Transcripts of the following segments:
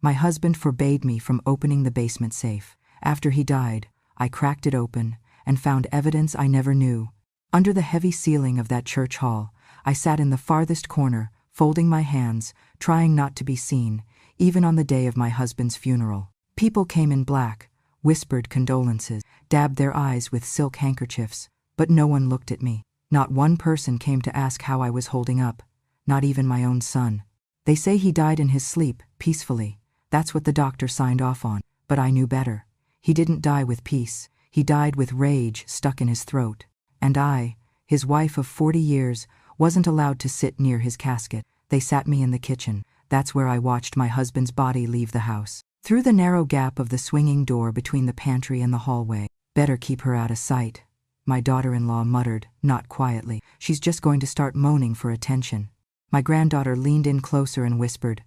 My husband forbade me from opening the basement safe. After he died, I cracked it open and found evidence I never knew. Under the heavy ceiling of that church hall, I sat in the farthest corner, folding my hands, trying not to be seen, even on the day of my husband's funeral. People came in black, whispered condolences, dabbed their eyes with silk handkerchiefs, but no one looked at me. Not one person came to ask how I was holding up, not even my own son. They say he died in his sleep, peacefully. That's what the doctor signed off on, but I knew better. He didn't die with peace. He died with rage stuck in his throat. And I, his wife of 40 years, wasn't allowed to sit near his casket. They sat me in the kitchen. That's where I watched my husband's body leave the house. Through the narrow gap of the swinging door between the pantry and the hallway. Better keep her out of sight, my daughter-in-law muttered, not quietly. She's just going to start moaning for attention. My granddaughter leaned in closer and whispered,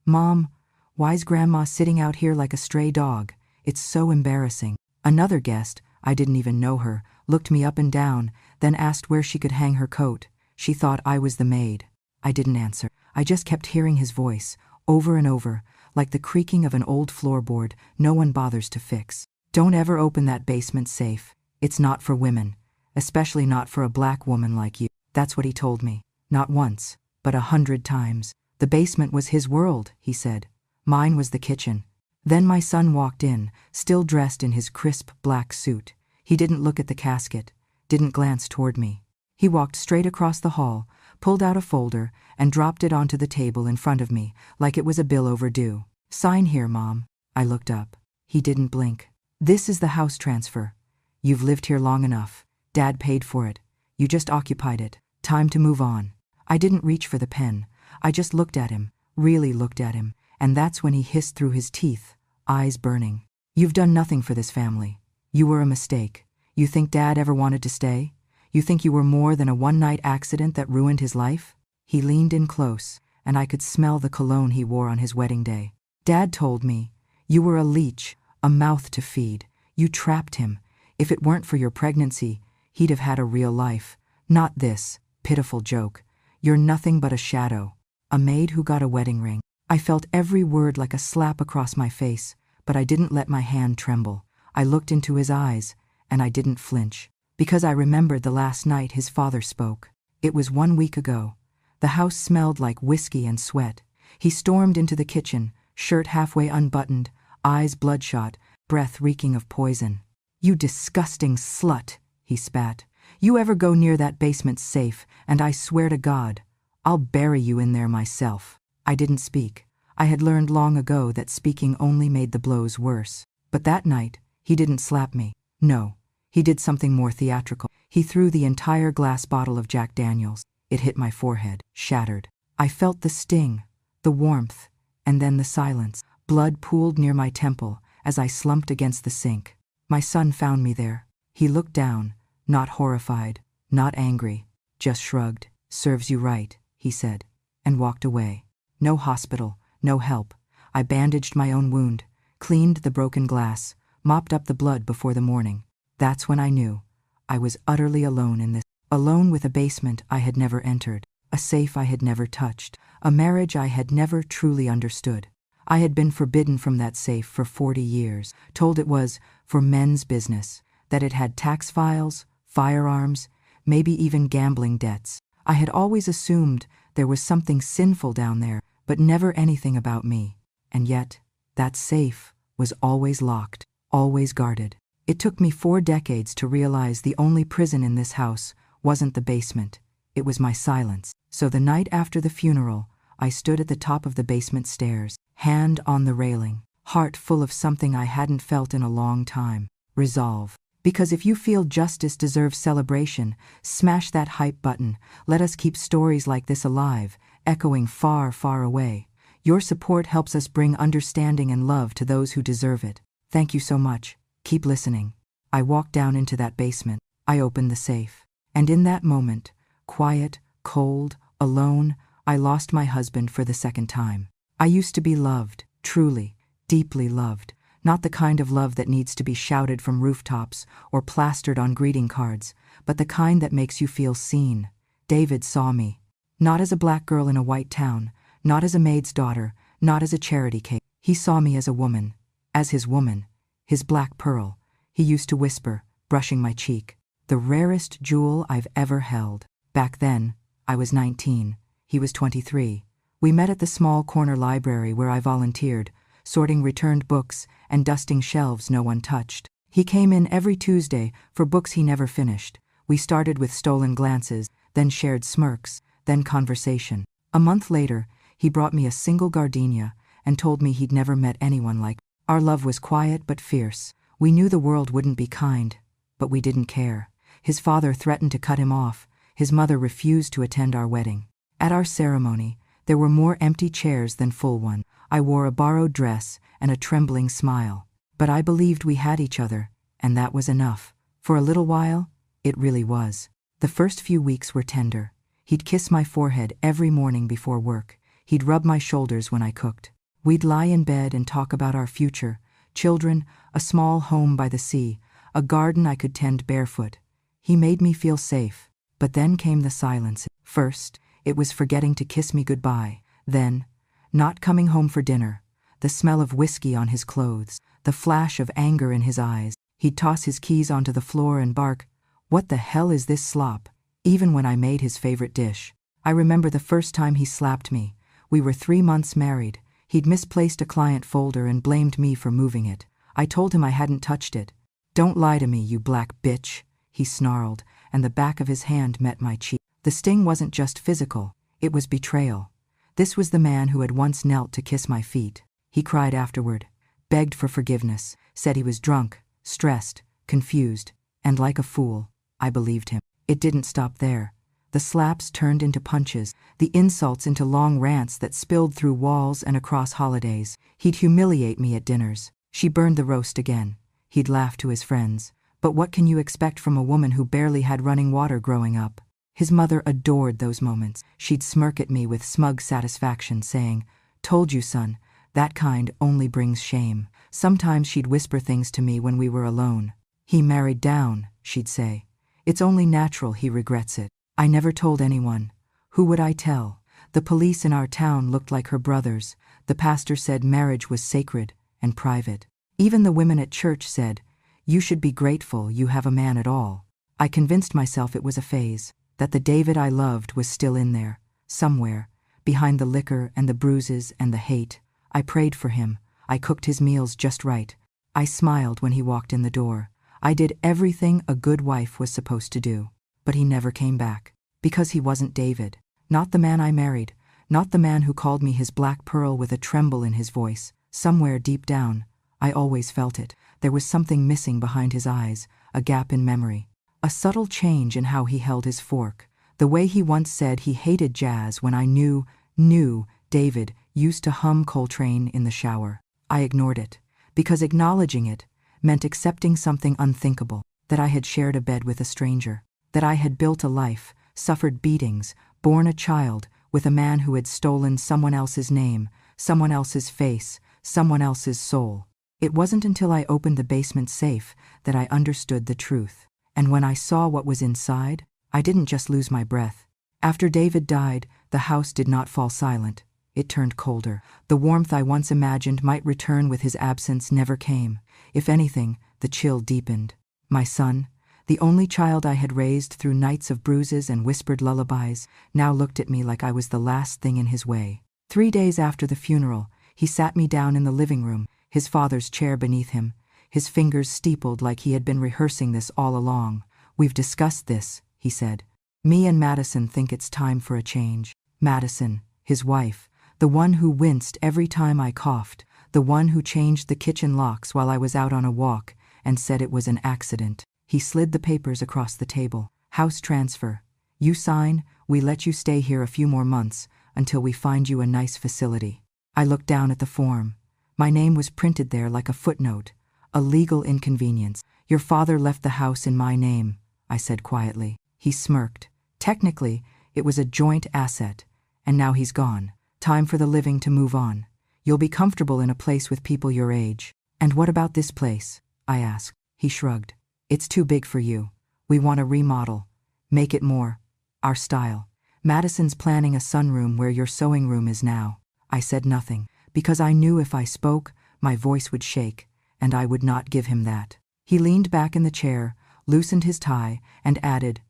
Mom, why's Grandma sitting out here like a stray dog? It's so embarrassing. Another guest, I didn't even know her, looked me up and down, then asked where she could hang her coat. She thought I was the maid. I didn't answer. I just kept hearing his voice, over and over, like the creaking of an old floorboard no one bothers to fix. Don't ever open that basement safe. It's not for women, especially not for a black woman like you. That's what he told me. Not once, but 100 times. The basement was his world, he said. Mine was the kitchen. Then my son walked in, still dressed in his crisp black suit. He didn't look at the casket, didn't glance toward me. He walked straight across the hall, pulled out a folder, and dropped it onto the table in front of me, like it was a bill overdue. Sign here, Mom. I looked up. He didn't blink. This is the house transfer. You've lived here long enough. Dad paid for it. You just occupied it. Time to move on. I didn't reach for the pen. I just looked at him, really looked at him, and that's when he hissed through his teeth, eyes burning. You've done nothing for this family. You were a mistake. You think Dad ever wanted to stay? You think you were more than a one-night accident that ruined his life? He leaned in close, and I could smell the cologne he wore on his wedding day. Dad told me, you were a leech, a mouth to feed. You trapped him. If it weren't for your pregnancy, he'd have had a real life. Not this pitiful joke. You're nothing but a shadow. A maid who got a wedding ring. I felt every word like a slap across my face, but I didn't let my hand tremble. I looked into his eyes, and I didn't flinch. Because I remembered the last night his father spoke. It was 1 week ago. The house smelled like whiskey and sweat. He stormed into the kitchen, shirt halfway unbuttoned, eyes bloodshot, breath reeking of poison. You disgusting slut, he spat. You ever go near that basement safe, and I swear to God, I'll bury you in there myself. I didn't speak. I had learned long ago that speaking only made the blows worse. But that night, he didn't slap me. No, he did something more theatrical. He threw the entire glass bottle of Jack Daniels. It hit my forehead, shattered. I felt the sting, the warmth, and then the silence. Blood pooled near my temple as I slumped against the sink. My son found me there. He looked down, not horrified, not angry, just shrugged. Serves you right, he said, and walked away. No hospital, no help. I bandaged my own wound, cleaned the broken glass, mopped up the blood before the morning. That's when I knew. I was utterly alone in this. Alone with a basement I had never entered, a safe I had never touched, a marriage I had never truly understood. I had been forbidden from that safe for 40 years, told it was for men's business, that it had tax files, firearms, maybe even gambling debts. I had always assumed there was something sinful down there, but never anything about me. And yet, that safe was always locked, always guarded. It took me 4 decades to realize the only prison in this house wasn't the basement. It was my silence. So the night after the funeral, I stood at the top of the basement stairs, hand on the railing, heart full of something I hadn't felt in a long time. Resolve. Because if you feel justice deserves celebration, smash that hype button. Let us keep stories like this alive, echoing far, far away. Your support helps us bring understanding and love to those who deserve it. Thank you so much. Keep listening. I walked down into that basement. I opened the safe. And in that moment, quiet, cold, alone, I lost my husband for the second time. I used to be loved, truly, deeply loved. Not the kind of love that needs to be shouted from rooftops or plastered on greeting cards, but the kind that makes you feel seen. David saw me. Not as a black girl in a white town, not as a maid's daughter, not as a charity case. He saw me as a woman, as his woman, his black pearl, he used to whisper, brushing my cheek. The rarest jewel I've ever held. Back then, I was 19, he was 23. We met at the small corner library where I volunteered, sorting returned books and dusting shelves no one touched. He came in every Tuesday for books he never finished. We started with stolen glances, then shared smirks, then conversation. A month later, he brought me a single gardenia and told me he'd never met anyone like me. Our love was quiet but fierce. We knew the world wouldn't be kind, but we didn't care. His father threatened to cut him off. His mother refused to attend our wedding. At our ceremony, there were more empty chairs than full ones. I wore a borrowed dress and a trembling smile. But I believed we had each other, and that was enough. For a little while, it really was. The first few weeks were tender. He'd kiss my forehead every morning before work. He'd rub my shoulders when I cooked. We'd lie in bed and talk about our future, children, a small home by the sea, a garden I could tend barefoot. He made me feel safe. But then came the silence. First, it was forgetting to kiss me goodbye. Then, not coming home for dinner. The smell of whiskey on his clothes, the flash of anger in his eyes. He'd toss his keys onto the floor and bark, "What the hell is this slop?" Even when I made his favorite dish. I remember the first time he slapped me. We were 3 months married. He'd misplaced a client folder and blamed me for moving it. I told him I hadn't touched it. "Don't lie to me, you black bitch," he snarled, and the back of his hand met my cheek. The sting wasn't just physical, it was betrayal. This was the man who had once knelt to kiss my feet. He cried afterward, begged for forgiveness, said he was drunk, stressed, confused, and like a fool, I believed him. It didn't stop there. The slaps turned into punches, the insults into long rants that spilled through walls and across holidays. He'd humiliate me at dinners. She burned the roast again. He'd laugh to his friends. But what can you expect from a woman who barely had running water growing up? His mother adored those moments. She'd smirk at me with smug satisfaction, saying, "Told you, son, that kind only brings shame." Sometimes she'd whisper things to me when we were alone. "He married down," she'd say. "It's only natural he regrets it." I never told anyone. Who would I tell? The police in our town looked like her brothers. The pastor said marriage was sacred and private. Even the women at church said, "You should be grateful you have a man at all." I convinced myself it was a phase, that the David I loved was still in there, somewhere, behind the liquor and the bruises and the hate. I prayed for him. I cooked his meals just right. I smiled when he walked in the door. I did everything a good wife was supposed to do. But he never came back. Because he wasn't David. Not the man I married. Not the man who called me his black pearl with a tremble in his voice. Somewhere deep down, I always felt it. There was something missing behind his eyes, a gap in memory. A subtle change in how he held his fork. The way he once said he hated jazz when I knew David used to hum Coltrane in the shower. I ignored it. Because acknowledging it meant accepting something unthinkable. That I had shared a bed with a stranger. That I had built a life, suffered beatings, borne a child with a man who had stolen someone else's name, someone else's face, someone else's soul. It wasn't until I opened the basement safe that I understood the truth. And when I saw what was inside, I didn't just lose my breath. After David died, the house did not fall silent. It turned colder. The warmth I once imagined might return with his absence never came. If anything, the chill deepened. My son, the only child I had raised through nights of bruises and whispered lullabies, now looked at me like I was the last thing in his way. 3 days after the funeral, he sat me down in the living room, his father's chair beneath him, his fingers steepled like he had been rehearsing this all along. "We've discussed this," he said. "Me and Madison think it's time for a change." Madison, his wife, the one who winced every time I coughed, the one who changed the kitchen locks while I was out on a walk and said it was an accident. He slid the papers across the table. "House transfer. You sign, we let you stay here a few more months until we find you a nice facility." I looked down at the form. My name was printed there like a footnote, a legal inconvenience. "Your father left the house in my name," I said quietly. He smirked. "Technically, it was a joint asset, and now he's gone. Time for the living to move on. You'll be comfortable in a place with people your age." "And what about this place?" I asked. He shrugged. "It's too big for you. We want to remodel. Make it more our style. Madison's planning a sunroom where your sewing room is now." I said nothing. because I knew if I spoke, my voice would shake, and I would not give him that. He leaned back in the chair, loosened his tie, and added,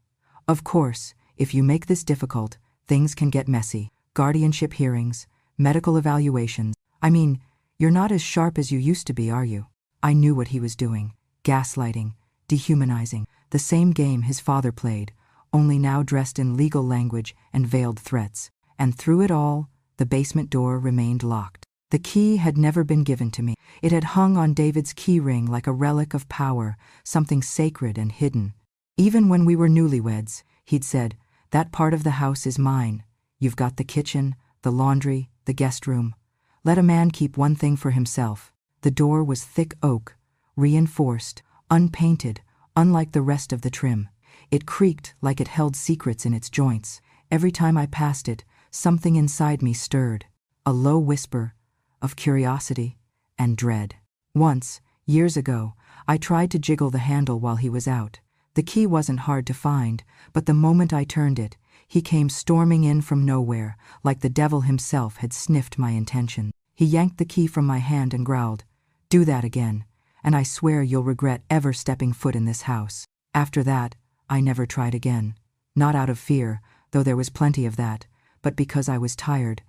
"Of course, if you make this difficult, things can get messy. Guardianship hearings, medical evaluations. I mean, you're not as sharp as you used to be, are you?" I knew what he was doing. Gaslighting, dehumanizing, the same game his father played, only now dressed in legal language and veiled threats. And through it all, the basement door remained locked. The key had never been given to me. It had hung on David's key ring like a relic of power, something sacred and hidden. Even when we were newlyweds, he'd said, "That part of the house is mine. You've got the kitchen, the laundry, the guest room. Let a man keep one thing for himself." The door was thick oak, reinforced, unpainted, unlike the rest of the trim. It creaked like it held secrets in its joints. Every time I passed it, something inside me stirred, a low whisper of curiosity and dread. Once, years ago, I tried to jiggle the handle while he was out. The key wasn't hard to find, but the moment I turned it, he came storming in from nowhere, like the devil himself had sniffed my intention. He yanked the key from my hand and growled, "Do that again, and I swear you'll regret ever stepping foot in this house." After that, I never tried again. Not out of fear, though there was plenty of that, but because I was tired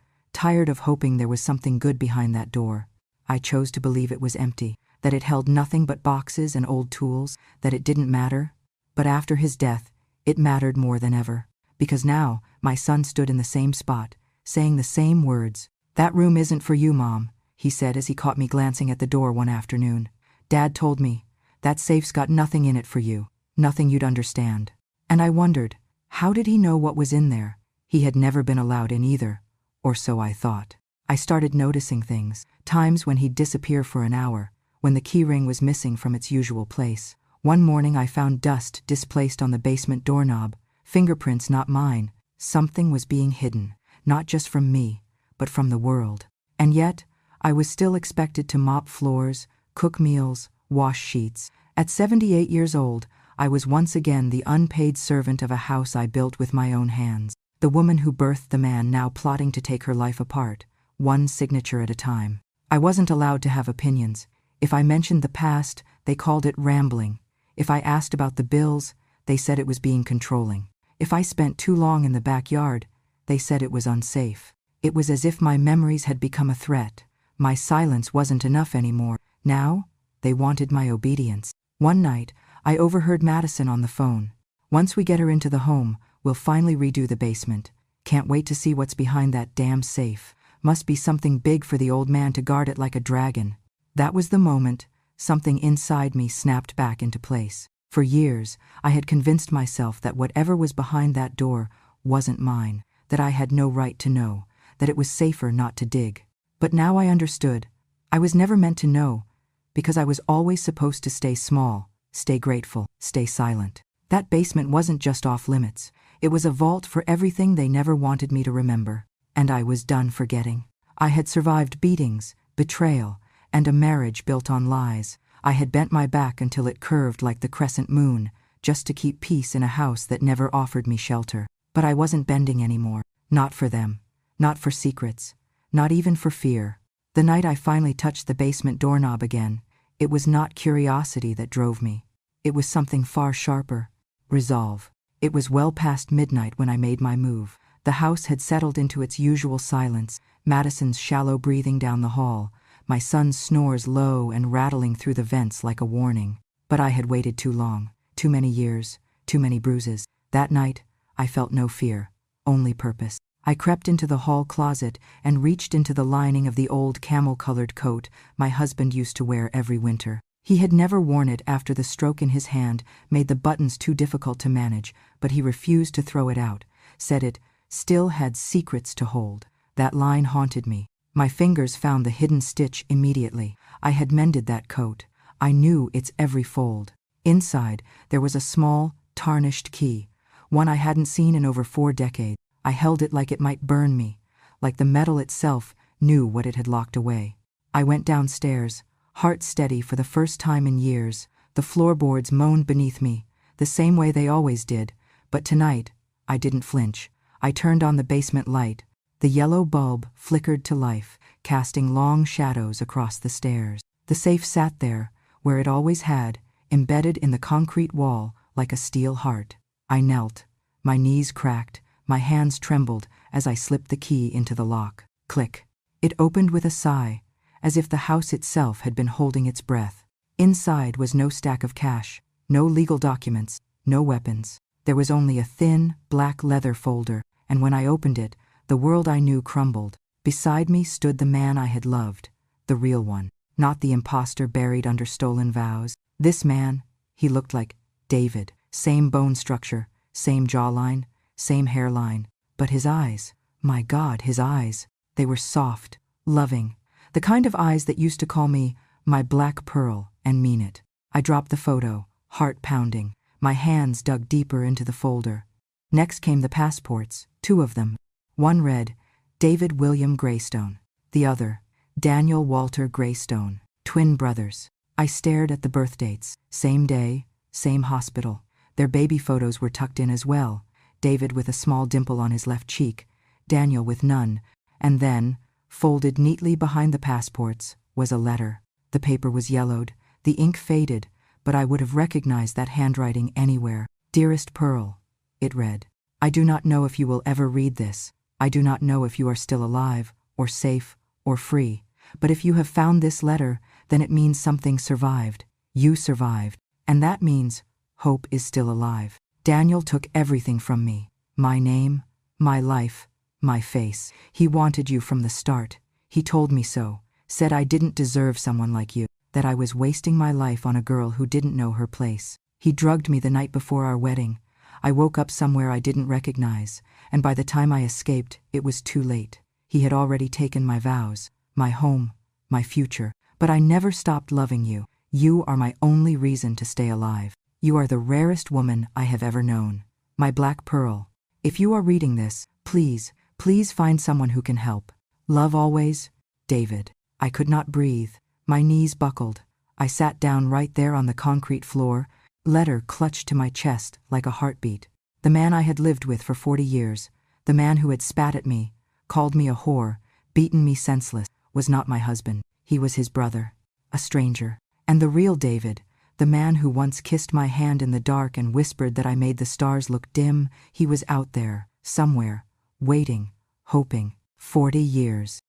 of hoping there was something good behind that door. I chose to believe it was empty, that it held nothing but boxes and old tools, that it didn't matter. But after his death, it mattered more than ever, because now my son stood in the same spot, saying the same words. "That room isn't for you, Mom," he said as he caught me glancing at the door one afternoon. "Dad told me, that safe's got nothing in it for you, nothing you'd understand." And I wondered, how did he know what was in there? He had never been allowed in either, or so I thought. I started noticing things, times when he'd disappear for an hour, when the key ring was missing from its usual place. One morning I found dust displaced on the basement doorknob, fingerprints not mine. Something was being hidden, not just from me, but from the world. And yet, I was still expected to mop floors, cook meals, wash sheets. At 78 years old, I was once again the unpaid servant of a house I built with my own hands. The woman who birthed the man now plotting to take her life apart, one signature at a time. I wasn't allowed to have opinions. If I mentioned the past, they called it rambling. If I asked about the bills, they said it was being controlling. If I spent too long in the backyard, they said it was unsafe. It was as if my memories had become a threat. My silence wasn't enough anymore. Now, they wanted my obedience. One night, I overheard Madison on the phone. "Once we get her into the home, we'll finally redo the basement. Can't wait to see what's behind that damn safe. Must be something big for the old man to guard it like a dragon." That was the moment something inside me snapped back into place. For years, I had convinced myself that whatever was behind that door wasn't mine, that I had no right to know, that it was safer not to dig. But now I understood. I was never meant to know, because I was always supposed to stay small, stay grateful, stay silent. That basement wasn't just off limits. It was a vault for everything they never wanted me to remember. And I was done forgetting. I had survived beatings, betrayal, and a marriage built on lies. I had bent my back until it curved like the crescent moon, just to keep peace in a house that never offered me shelter. But I wasn't bending anymore. Not for them. Not for secrets. Not even for fear. The night I finally touched the basement doorknob again, it was not curiosity that drove me. It was something far sharper. Resolve. It was well past midnight when I made my move. The house had settled into its usual silence, Madison's shallow breathing down the hall, my son's snores low and rattling through the vents like a warning. But I had waited too long, too many years, too many bruises. That night, I felt no fear, only purpose. I crept into the hall closet and reached into the lining of the old camel-colored coat my husband used to wear every winter. He had never worn it after the stroke in his hand made the buttons too difficult to manage, but he refused to throw it out, said it still had secrets to hold. That line haunted me. My fingers found the hidden stitch immediately. I had mended that coat. I knew its every fold. Inside, there was a small, tarnished key, one I hadn't seen in over 4 decades. I held it like it might burn me, like the metal itself knew what it had locked away. I went downstairs, heart steady for the first time in years. The floorboards moaned beneath me, the same way they always did, but tonight, I didn't flinch. I turned on the basement light, The yellow bulb flickered to life, casting long shadows across the stairs. The safe sat there, where it always had, embedded in the concrete wall like a steel heart. I knelt. My knees cracked, my hands trembled as I slipped the key into the lock. Click. It opened with a sigh, as if the house itself had been holding its breath. Inside was no stack of cash, no legal documents, no weapons. There was only a thin, black leather folder, and when I opened it, the world I knew crumbled. Beside me stood the man I had loved, the real one, not the imposter buried under stolen vows. This man, he looked like David, same bone structure, same jawline, same hairline, but his eyes, my God, his eyes, they were soft, loving, the kind of eyes that used to call me my black pearl and mean it. I dropped the photo, heart pounding. My hands dug deeper into the folder. Next came the passports, 2 of them. One read, David William Greystone. The other, Daniel Walter Greystone, twin brothers. I stared at the birth dates, same day, same hospital. Their baby photos were tucked in as well, David with a small dimple on his left cheek, Daniel with none, and then, folded neatly behind the passports, was a letter. The paper was yellowed, the ink faded, but I would have recognized that handwriting anywhere. Dearest Pearl, it read, I do not know if you will ever read this. I do not know if you are still alive, or safe, or free. But if you have found this letter, then it means something survived. You survived. And that means hope is still alive. Daniel took everything from me. My name, my life, my face. He wanted you from the start. He told me so, said I didn't deserve someone like you, that I was wasting my life on a girl who didn't know her place. He drugged me the night before our wedding. I woke up somewhere I didn't recognize, and by the time I escaped, it was too late. He had already taken my vows, my home, my future, but I never stopped loving you. You are my only reason to stay alive. You are the rarest woman I have ever known. My black pearl. If you are reading this, please, please find someone who can help. Love always, David. I could not breathe. My knees buckled. I sat down right there on the concrete floor, letter clutched to my chest like a heartbeat. The man I had lived with for 40 years, the man who had spat at me, called me a whore, beaten me senseless, was not my husband. He was his brother, a stranger. And the real David, the man who once kissed my hand in the dark and whispered that I made the stars look dim, he was out there, somewhere, waiting, hoping. 40 years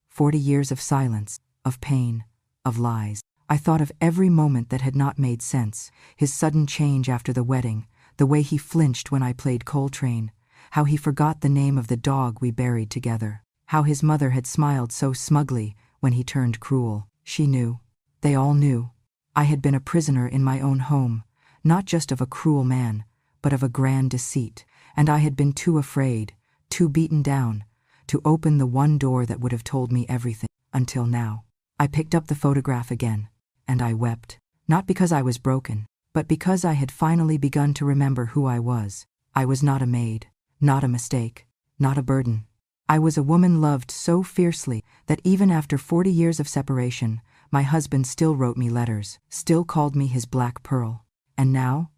of silence, of pain, of lies. I thought of every moment that had not made sense, his sudden change after the wedding, the way he flinched when I played Coltrane, how he forgot the name of the dog we buried together, how his mother had smiled so smugly when he turned cruel. She knew. They all knew. I had been a prisoner in my own home, not just of a cruel man, but of a grand deceit, and I had been too afraid, too beaten down, to open the one door that would have told me everything, until now. I picked up the photograph again, and I wept, not because I was broken, but because I had finally begun to remember who I was. I was not a maid, not a mistake, not a burden. I was a woman loved so fiercely that even after 40 years of separation, my husband still wrote me letters, still called me his black pearl. And now,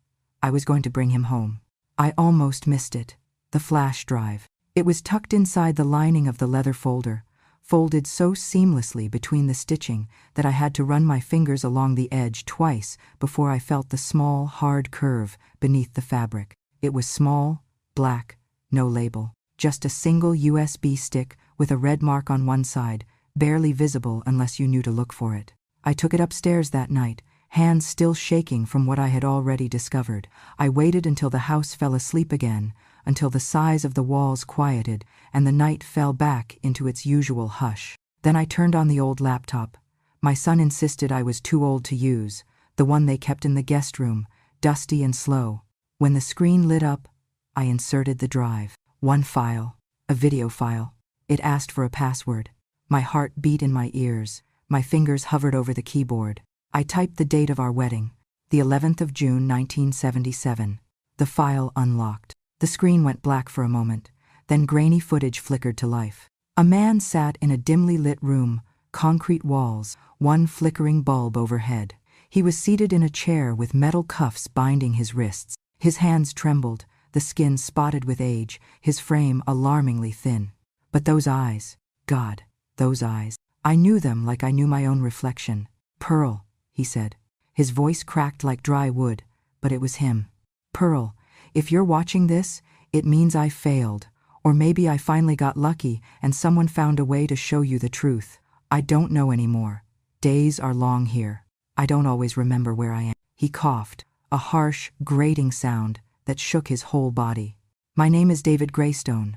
I was going to bring him home. I almost missed it. The flash drive. It was tucked inside the lining of the leather folder, folded so seamlessly between the stitching that I had to run my fingers along the edge twice before I felt the small, hard curve beneath the fabric. It was small, black, no label, just a single USB stick with a red mark on one side, barely visible unless you knew to look for it. I took it upstairs that night, hands still shaking from what I had already discovered. I waited until the house fell asleep again, until the sighs of the walls quieted and the night fell back into its usual hush. Then I turned on the old laptop. My son insisted I was too old to use, the one they kept in the guest room, dusty and slow. When the screen lit up, I inserted the drive. One file, a video file. It asked for a password. My heart beat in my ears. My fingers hovered over the keyboard. I typed the date of our wedding, the 11th of June, 1977. The file unlocked. The screen went black for a moment, then grainy footage flickered to life. A man sat in a dimly lit room, concrete walls, one flickering bulb overhead. He was seated in a chair with metal cuffs binding his wrists. His hands trembled, the skin spotted with age, his frame alarmingly thin. But those eyes, God, those eyes. I knew them like I knew my own reflection. Pearl, he said. His voice cracked like dry wood, but it was him. Pearl, if you're watching this, it means I failed. Or maybe I finally got lucky and someone found a way to show you the truth. I don't know anymore. Days are long here. I don't always remember where I am. He coughed, a harsh, grating sound that shook his whole body. My name is David Greystone.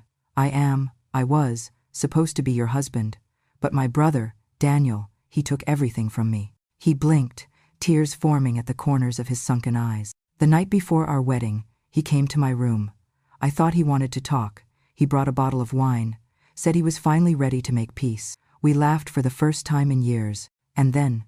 I was, supposed to be your husband. But my brother, Daniel, he took everything from me. He blinked, tears forming at the corners of his sunken eyes. The night before our wedding, he came to my room. I thought he wanted to talk. He brought a bottle of wine, said he was finally ready to make peace. We laughed for the first time in years, and then,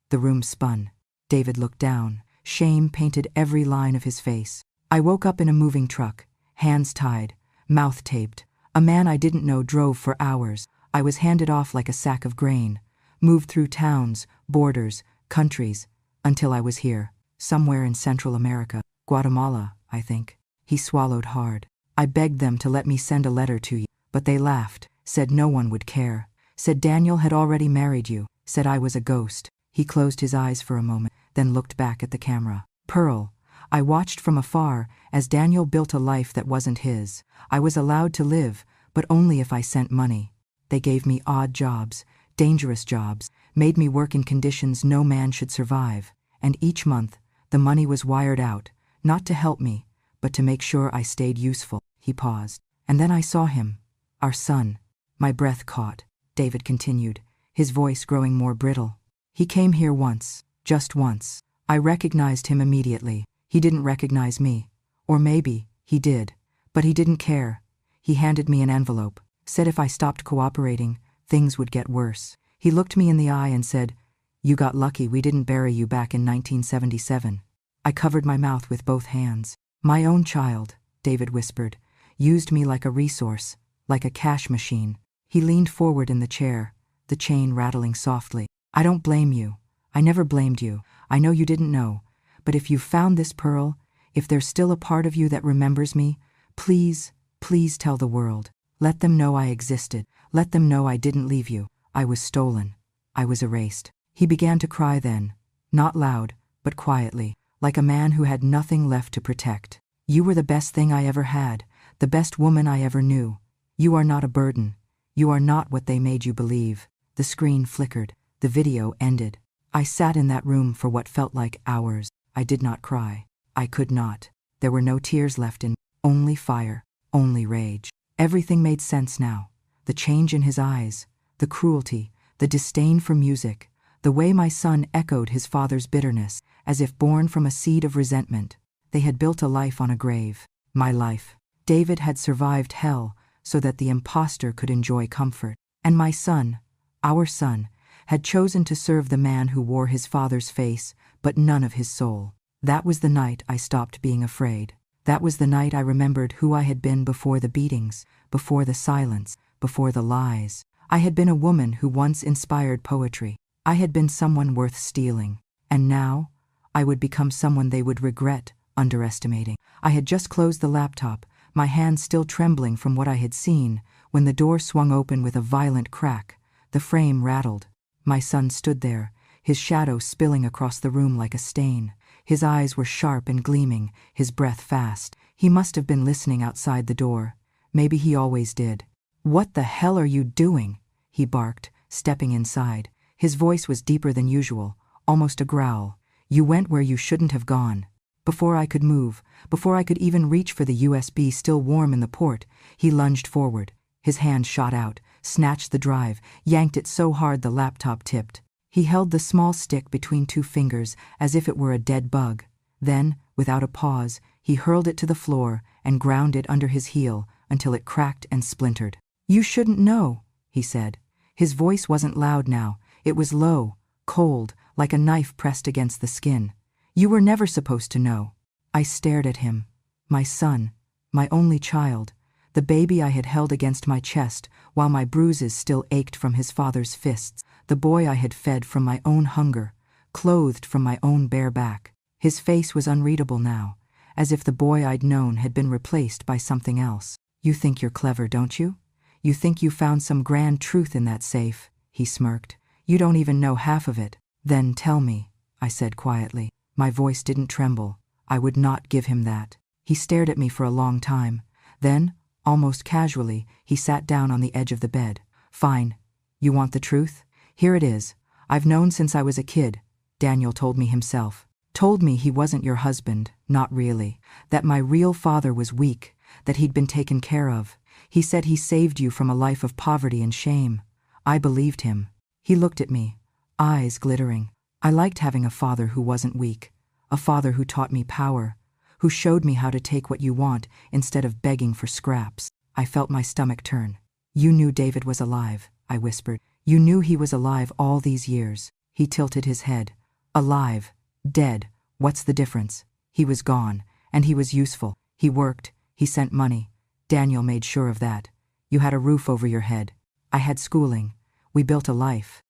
the room spun. David looked down. Shame painted every line of his face. I woke up in a moving truck, hands tied, mouth taped. A man I didn't know drove for hours. I was handed off like a sack of grain, moved through towns, borders, countries, until I was here, somewhere in Central America, Guatemala, I think. He swallowed hard. I begged them to let me send a letter to you, but they laughed, said no one would care, said Daniel had already married you, said I was a ghost. He closed his eyes for a moment, then looked back at the camera. Pearl, I watched from afar as Daniel built a life that wasn't his. I was allowed to live, but only if I sent money. They gave me odd jobs, dangerous jobs, made me work in conditions no man should survive, and each month, the money was wired out, not to help me, but to make sure I stayed useful. He paused. And then I saw him, our son. My breath caught. David continued, his voice growing more brittle. He came here once, just once. I recognized him immediately. He didn't recognize me. Or maybe he did, but he didn't care. He handed me an envelope, said if I stopped cooperating, things would get worse. He looked me in the eye and said, "You got lucky we didn't bury you back in 1977. I covered my mouth with both hands. My own child, David whispered, used me like a resource, like a cash machine. He leaned forward in the chair, the chain rattling softly. I don't blame you. I never blamed you. I know you didn't know. But if you've found this pearl, if there's still a part of you that remembers me, please, please tell the world. Let them know I existed. Let them know I didn't leave you. I was stolen. I was erased." He began to cry then, not loud, but quietly, like a man who had nothing left to protect. "You were the best thing I ever had, the best woman I ever knew. You are not a burden. You are not what they made you believe." The screen flickered. The video ended. I sat in that room for what felt like hours. I did not cry. I could not. There were no tears left in me. Only fire. Only rage. Everything made sense now. The change in his eyes, the cruelty, the disdain for music, the way my son echoed his father's bitterness, as if born from a seed of resentment. They had built a life on a grave. My life. David had survived hell so that the imposter could enjoy comfort. And my son, our son, had chosen to serve the man who wore his father's face, but none of his soul. That was the night I stopped being afraid. That was the night I remembered who I had been before the beatings, before the silence, before the lies. I had been a woman who once inspired poetry. I had been someone worth stealing. And now, I would become someone they would regret underestimating. I had just closed the laptop, my hands still trembling from what I had seen, when the door swung open with a violent crack. The frame rattled. My son stood there, his shadow spilling across the room like a stain. His eyes were sharp and gleaming, his breath fast. He must have been listening outside the door. Maybe he always did. "What the hell are you doing?" he barked, stepping inside. His voice was deeper than usual, almost a growl. "You went where you shouldn't have gone." Before I could move, before I could even reach for the USB still warm in the port, he lunged forward. His hand shot out, snatched the drive, yanked it so hard the laptop tipped. He held the small stick between two fingers as if it were a dead bug. Then, without a pause, he hurled it to the floor and ground it under his heel until it cracked and splintered. "You shouldn't know," he said. His voice wasn't loud now. It was low, cold, like a knife pressed against the skin. "You were never supposed to know." I stared at him. My son, my only child, the baby I had held against my chest while my bruises still ached from his father's fists, the boy I had fed from my own hunger, clothed from my own bare back. His face was unreadable now, as if the boy I'd known had been replaced by something else. "You think you're clever, don't you? You think you found some grand truth in that safe, he smirked. You don't even know half of it. Then tell me, I said quietly. My voice didn't tremble. I would not give him that. He stared at me for a long time. Then, almost casually, he sat down on the edge of the bed. Fine. You want the truth? Here it is. I've known since I was a kid, Daniel told me himself. Told me he wasn't your husband, not really. That my real father was weak, that he'd been taken care of. He said he saved you from a life of poverty and shame. I believed him. He looked at me, eyes glittering. I liked having a father who wasn't weak, a father who taught me power, who showed me how to take what you want instead of begging for scraps. I felt my stomach turn. You knew David was alive, I whispered. You knew he was alive all these years. He tilted his head. Alive, dead, what's the difference? He was gone, and he was useful. He worked, he sent money. Daniel made sure of that. You had a roof over your head. I had schooling. We built a life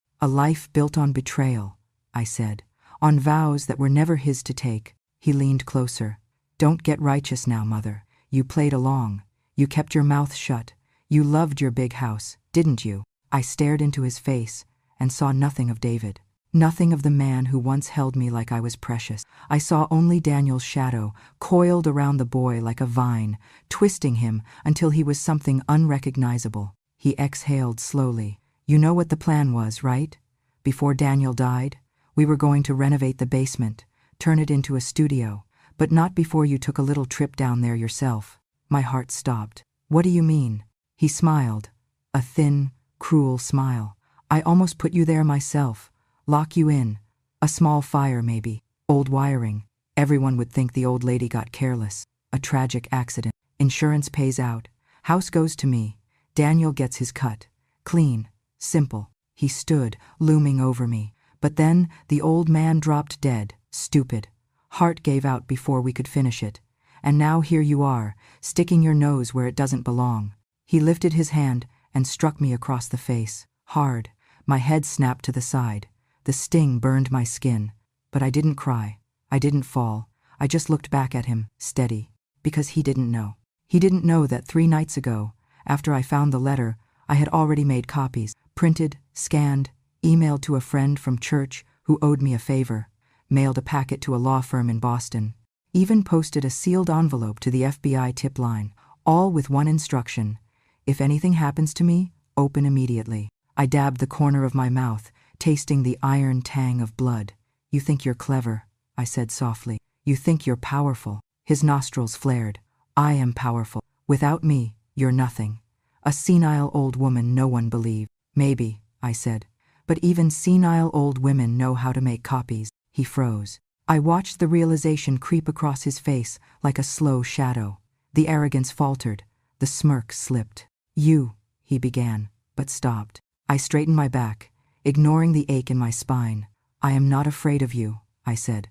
built on betrayal, I said, on vows that were never his to take. He leaned closer. Don't get righteous now, Mother. You played along. You kept your mouth shut. You loved your big house, didn't you? I stared into his face and saw nothing of David. Nothing of the man who once held me like I was precious. I saw only Daniel's shadow, coiled around the boy like a vine, twisting him until he was something unrecognizable. He exhaled slowly. You know what the plan was, right? Before Daniel died, we were going to renovate the basement, turn it into a studio, but not before you took a little trip down there yourself. My heart stopped. What do you mean? He smiled. A thin, cruel smile. I almost put you there myself. Lock you in. A small fire maybe. Old wiring. Everyone would think the old lady got careless. A tragic accident. Insurance pays out. House goes to me. Daniel gets his cut. Clean. Simple. He stood, looming over me. But then the old man dropped dead. Stupid. Heart gave out before we could finish it. And now here you are, sticking your nose where it doesn't belong. He lifted his hand and struck me across the face. Hard. My head snapped to the side. The sting burned my skin. But I didn't cry. I didn't fall. I just looked back at him, steady. Because he didn't know. He didn't know that 3 nights ago, after I found the letter, I had already made copies, printed, scanned, emailed to a friend from church who owed me a favor, mailed a packet to a law firm in Boston, even posted a sealed envelope to the FBI tip line, all with one instruction: if anything happens to me, open immediately. I dabbed the corner of my mouth, tasting the iron tang of blood. You think you're clever, I said softly. You think you're powerful. His nostrils flared. I am powerful. Without me, you're nothing. A senile old woman no one believed. Maybe, I said. But even senile old women know how to make copies. He froze. I watched the realization creep across his face like a slow shadow. The arrogance faltered. The smirk slipped. You, he began, but stopped. I straightened my back, ignoring the ache in my spine. I am not afraid of you, I said.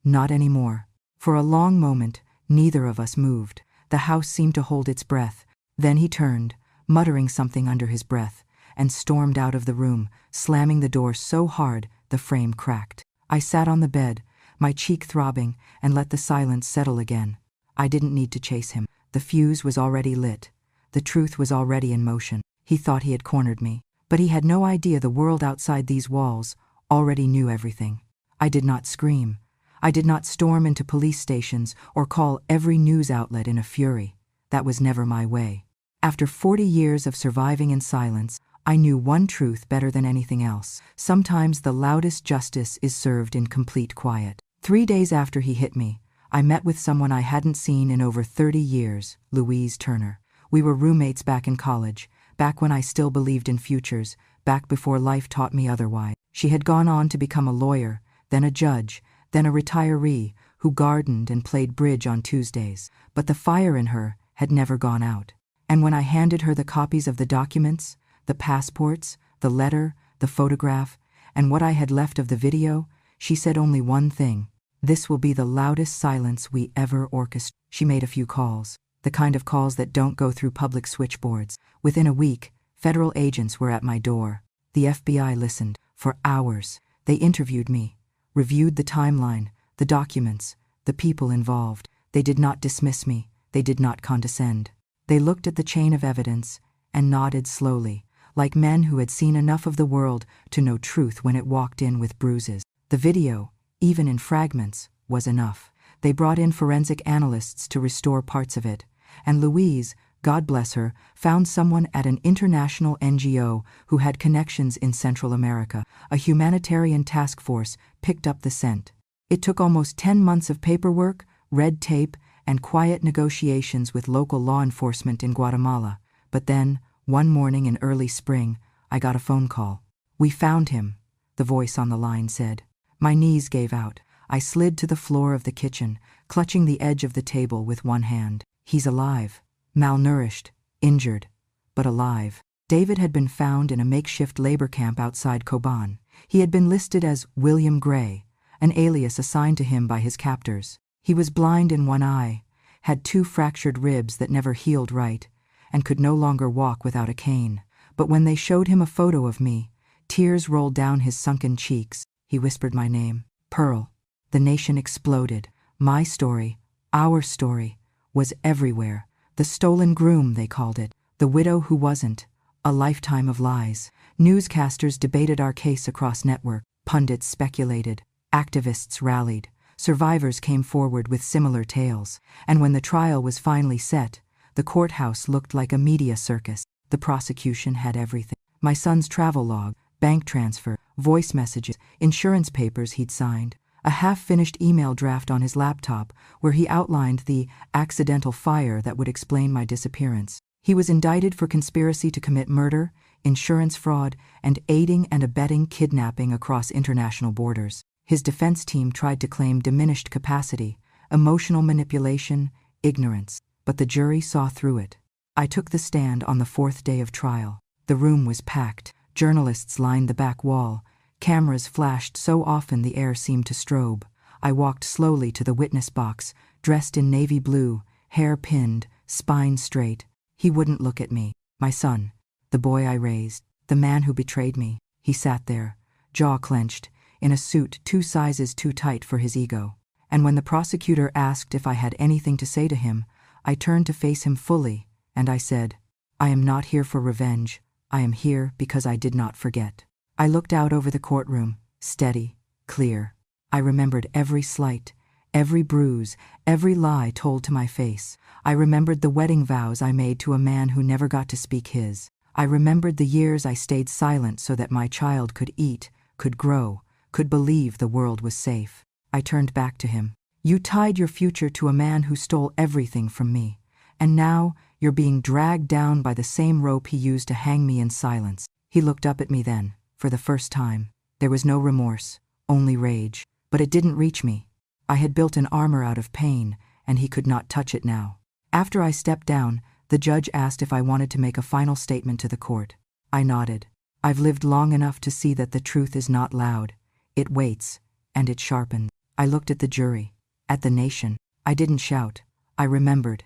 Not anymore. For a long moment, neither of us moved. The house seemed to hold its breath. Then he turned, muttering something under his breath, and stormed out of the room, slamming the door so hard the frame cracked. I sat on the bed, my cheek throbbing, and let the silence settle again. I didn't need to chase him. The fuse was already lit. The truth was already in motion. He thought he had cornered me, but he had no idea the world outside these walls already knew everything. I did not scream. I did not storm into police stations or call every news outlet in a fury. That was never my way. After 40 years of surviving in silence, I knew one truth better than anything else. Sometimes the loudest justice is served in complete quiet. 3 days after he hit me, I met with someone I hadn't seen in over 30 years, Louise Turner. We were roommates back in college, back when I still believed in futures, back before life taught me otherwise. She had gone on to become a lawyer, then a judge, then a retiree who gardened and played bridge on Tuesdays. But the fire in her had never gone out. And when I handed her the copies of the documents, the passports, the letter, the photograph, and what I had left of the video, she said only one thing: this will be the loudest silence we ever orchestrated. She made a few calls, the kind of calls that don't go through public switchboards. Within a week, federal agents were at my door. The FBI listened. For hours, they interviewed me, reviewed the timeline, the documents, the people involved. They did not dismiss me. They did not condescend. They looked at the chain of evidence, and nodded slowly, like men who had seen enough of the world to know truth when it walked in with bruises. The video, even in fragments, was enough. They brought in forensic analysts to restore parts of it, and Louise, God bless her, found someone at an international NGO who had connections in Central America. A humanitarian task force picked up the scent. It took almost 10 months of paperwork, red tape, and quiet negotiations with local law enforcement in Guatemala. But then, one morning in early spring, I got a phone call. "We found him," the voice on the line said. My knees gave out. I slid to the floor of the kitchen, clutching the edge of the table with one hand. "He's alive. Malnourished, injured, but alive." David had been found in a makeshift labor camp outside Coban. He had been listed as William Gray, an alias assigned to him by his captors. He was blind in one eye, had 2 fractured ribs that never healed right, and could no longer walk without a cane. But when they showed him a photo of me, tears rolled down his sunken cheeks. He whispered my name, Pearl. The nation exploded. My story, our story, was everywhere. The stolen groom, they called it. The widow who wasn't. A lifetime of lies. Newscasters debated our case across network. Pundits speculated. Activists rallied. Survivors came forward with similar tales. And when the trial was finally set, the courthouse looked like a media circus. The prosecution had everything. My son's travel log, bank transfer, voice messages, insurance papers he'd signed. A half-finished email draft on his laptop where he outlined the accidental fire that would explain my disappearance. He was indicted for conspiracy to commit murder, insurance fraud, and aiding and abetting kidnapping across international borders. His defense team tried to claim diminished capacity, emotional manipulation, ignorance, but the jury saw through it. I took the stand on the 4th day of trial. The room was packed. Journalists lined the back wall. Cameras flashed so often the air seemed to strobe. I walked slowly to the witness box, dressed in navy blue, hair pinned, spine straight. He wouldn't look at me. My son, the boy I raised, the man who betrayed me. He sat there, jaw clenched, in a suit 2 sizes too tight for his ego. And when the prosecutor asked if I had anything to say to him, I turned to face him fully, and I said, "I am not here for revenge. I am here because I did not forget." I looked out over the courtroom, steady, clear. I remembered every slight, every bruise, every lie told to my face. I remembered the wedding vows I made to a man who never got to speak his. I remembered the years I stayed silent so that my child could eat, could grow, could believe the world was safe. I turned back to him. "You tied your future to a man who stole everything from me, and now you're being dragged down by the same rope he used to hang me in silence." He looked up at me then. For the first time, there was no remorse, only rage. But it didn't reach me. I had built an armor out of pain, and he could not touch it now. After I stepped down, the judge asked if I wanted to make a final statement to the court. I nodded. I've lived long enough to see that the truth is not loud. It waits, and it sharpens. I looked at the jury, at the nation. I didn't shout. I remembered.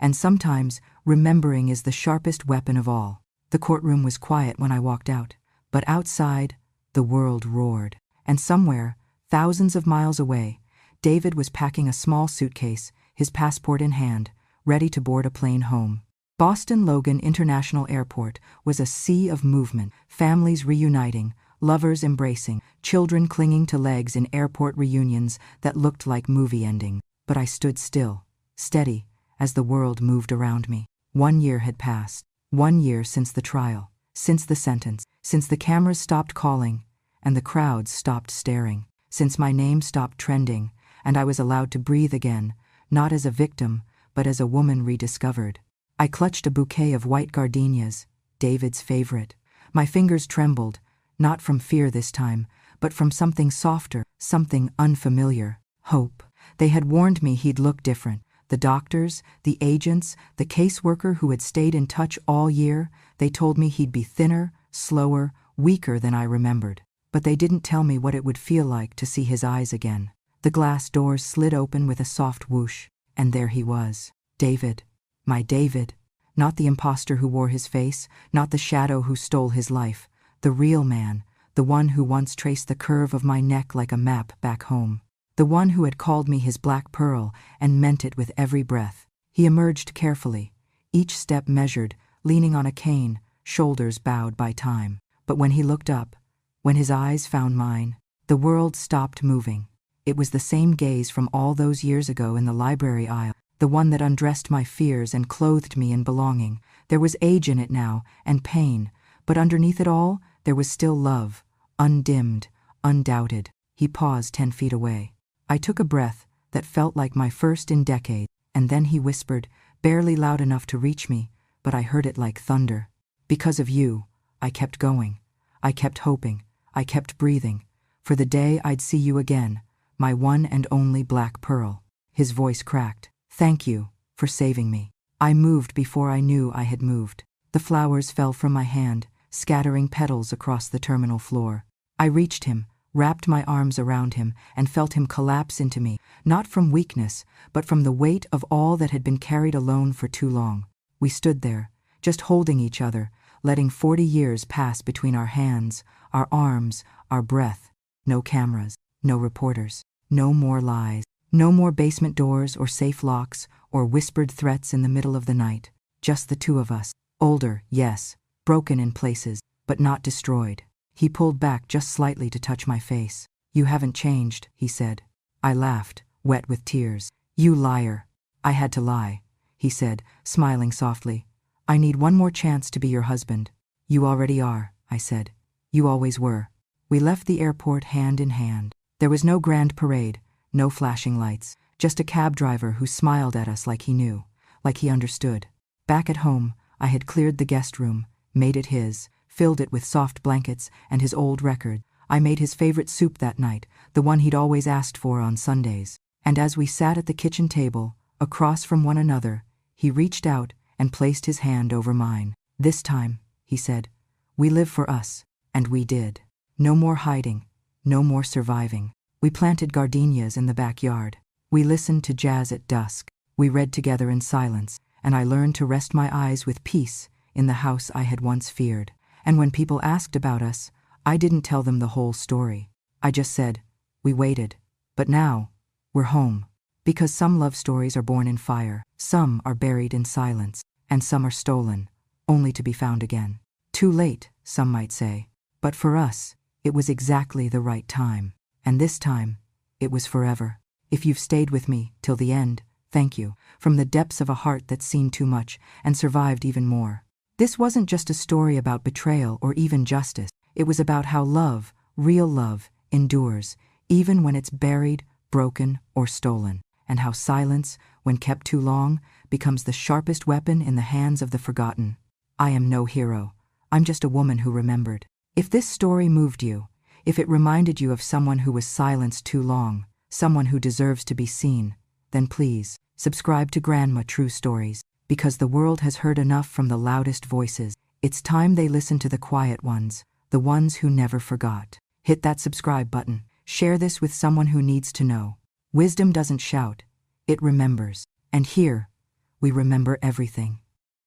And sometimes, remembering is the sharpest weapon of all. The courtroom was quiet when I walked out. But outside, the world roared. And somewhere, thousands of miles away, David was packing a small suitcase, his passport in hand, ready to board a plane home. Boston Logan International Airport was a sea of movement, families reuniting, lovers embracing, children clinging to legs in airport reunions that looked like movie endings. But I stood still, steady, as the world moved around me. 1 year had passed. 1 year since the trial. Since the sentence, since the cameras stopped calling, and the crowds stopped staring, since my name stopped trending, and I was allowed to breathe again, not as a victim, but as a woman rediscovered. I clutched a bouquet of white gardenias, David's favorite. My fingers trembled, not from fear this time, but from something softer, something unfamiliar. Hope. They had warned me he'd look different. The doctors, the agents, the caseworker who had stayed in touch all year, they told me he'd be thinner, slower, weaker than I remembered. But they didn't tell me what it would feel like to see his eyes again. The glass doors slid open with a soft whoosh, and there he was. David. My David. Not the imposter who wore his face, not the shadow who stole his life. The real man, the one who once traced the curve of my neck like a map back home. The one who had called me his black pearl and meant it with every breath. He emerged carefully, each step measured, leaning on a cane, shoulders bowed by time. But when he looked up, when his eyes found mine, the world stopped moving. It was the same gaze from all those years ago in the library aisle, the one that undressed my fears and clothed me in belonging. There was age in it now, and pain, but underneath it all, there was still love, undimmed, undoubted. He paused 10 feet away. I took a breath that felt like my first in decades, and then he whispered, barely loud enough to reach me, but I heard it like thunder. Because of you, I kept going. I kept hoping. I kept breathing. For the day I'd see you again, my one and only black pearl. His voice cracked. Thank you for saving me. I moved before I knew I had moved. The flowers fell from my hand, scattering petals across the terminal floor. I reached him, wrapped my arms around him, and felt him collapse into me, not from weakness, but from the weight of all that had been carried alone for too long. We stood there, just holding each other, letting 40 years pass between our hands, our arms, our breath. No cameras, no reporters, no more lies, no more basement doors or safe locks or whispered threats in the middle of the night. Just the two of us. Older, yes, broken in places, but not destroyed. He pulled back just slightly to touch my face. You haven't changed, he said. I laughed, wet with tears. You liar. I had to lie, he said, smiling softly. I need one more chance to be your husband. You already are, I said. You always were. We left the airport hand in hand. There was no grand parade, no flashing lights, just a cab driver who smiled at us like he knew, like he understood. Back at home, I had cleared the guest room, made it his, filled it with soft blankets and his old record. I made his favorite soup that night, the one he'd always asked for on Sundays. And as we sat at the kitchen table, across from one another, he reached out and placed his hand over mine. This time, he said, we live for us, and we did. No more hiding, no more surviving. We planted gardenias in the backyard. We listened to jazz at dusk. We read together in silence, and I learned to rest my eyes with peace in the house I had once feared. And when people asked about us, I didn't tell them the whole story. I just said, we waited. But now, we're home. Because some love stories are born in fire, some are buried in silence, and some are stolen, only to be found again. Too late, some might say. But for us, it was exactly the right time. And this time, it was forever. If you've stayed with me till the end, thank you, from the depths of a heart that's seen too much and survived even more. This wasn't just a story about betrayal or even justice. It was about how love, real love, endures, even when it's buried, broken, or stolen, and how silence, when kept too long, becomes the sharpest weapon in the hands of the forgotten. I am no hero. I'm just a woman who remembered. If this story moved you, if it reminded you of someone who was silenced too long, someone who deserves to be seen, then please, subscribe to Grandma True Stories, because the world has heard enough from the loudest voices. It's time they listen to the quiet ones, the ones who never forgot. Hit that subscribe button. Share this with someone who needs to know. Wisdom doesn't shout, it remembers. And here, we remember everything.